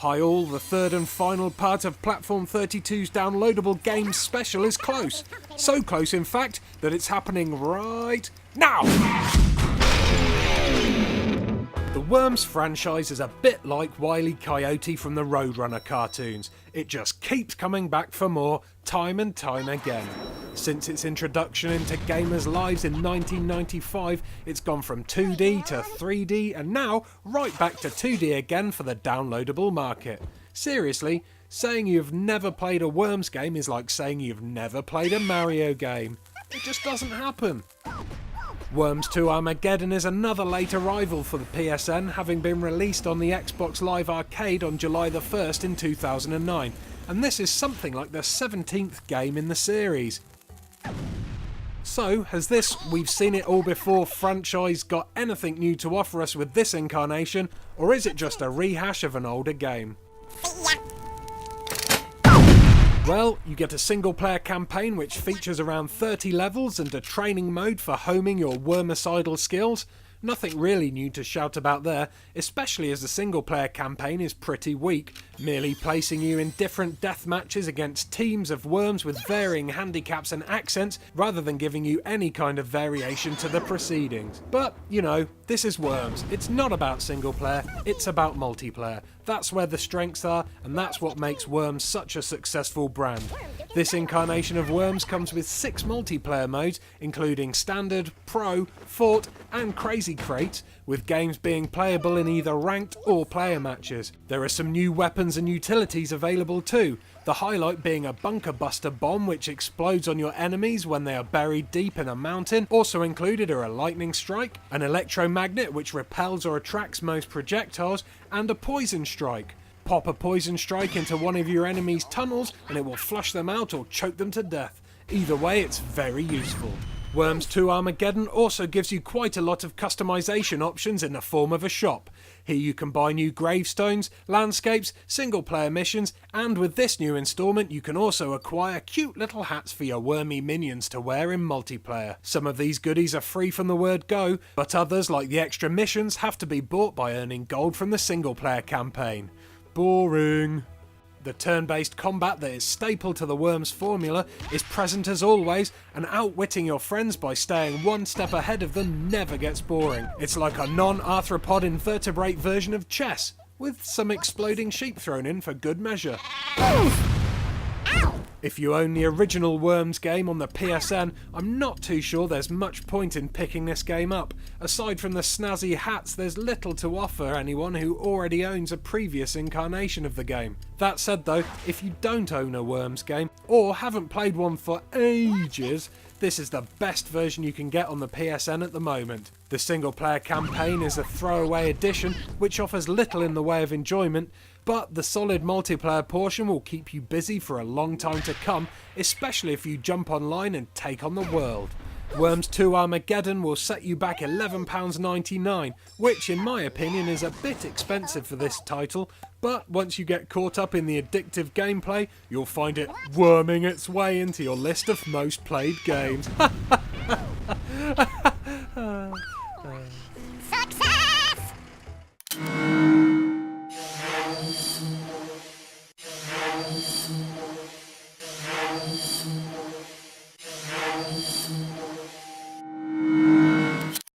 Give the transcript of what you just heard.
Hi all, the third and final part of Platform32's downloadable games special is close. So close in fact that it's happening right now! The Worms franchise is a bit like Wile E. Coyote from the Roadrunner cartoons. It just keeps coming back for more, time and time again. Since its introduction into gamers' lives in 1995, it's gone from 2D to 3D and now right back to 2D again for the downloadable market. Seriously, saying you've never played a Worms game is like saying you've never played a Mario game. It just doesn't happen. Worms 2 Armageddon is another late arrival for the PSN, having been released on the Xbox Live Arcade on July the 1st in 2009, and this is something like the 17th game in the series. So, has this we've seen it all before franchise got anything new to offer us with this incarnation, or is it just a rehash of an older game? Well, you get a single-player campaign which features around 30 levels and a training mode for homing your wormicidal skills. Nothing really new to shout about there, especially as the single-player campaign is pretty weak, merely placing you in different death matches against teams of worms with varying handicaps and accents, rather than giving you any kind of variation to the proceedings. But, you know, this is Worms. It's not about single-player, it's about multiplayer. That's where the strengths are, and that's what makes Worms such a successful brand. This incarnation of Worms comes with 6 multiplayer modes, including Standard, Pro, Fort, and Crazy Crate, with games being playable in either ranked or player matches. There are some new weapons and utilities available too, the highlight being a bunker buster bomb which explodes on your enemies when they are buried deep in a mountain. Also included are a lightning strike, an electromagnet which repels or attracts most projectiles, and a poison strike. Pop a poison strike into one of your enemies' tunnels and it will flush them out or choke them to death. Either way, it's very useful. Worms 2 Armageddon also gives you quite a lot of customization options in the form of a shop. Here you can buy new gravestones, landscapes, single player missions, and with this new installment you can also acquire cute little hats for your wormy minions to wear in multiplayer. Some of these goodies are free from the word go, but others, like the extra missions, have to be bought by earning gold from the single player campaign. Boring. The turn-based combat that is staple to the Worms formula is present as always, and outwitting your friends by staying one step ahead of them never gets boring. It's like a non-arthropod invertebrate version of chess, with some exploding sheep thrown in for good measure. If you own the original Worms game on the PSN, I'm not too sure there's much point in picking this game up. Aside from the snazzy hats, there's little to offer anyone who already owns a previous incarnation of the game. That said though, if you don't own a Worms game, or haven't played one for ages, this is the best version you can get on the PSN at the moment. The single player campaign is a throwaway addition which offers little in the way of enjoyment, but the solid multiplayer portion will keep you busy for a long time to come, especially if you jump online and take on the world. Worms 2 Armageddon will set you back £11.99, which in my opinion is a bit expensive for this title, but once you get caught up in the addictive gameplay, you'll find it worming its way into your list of most played games.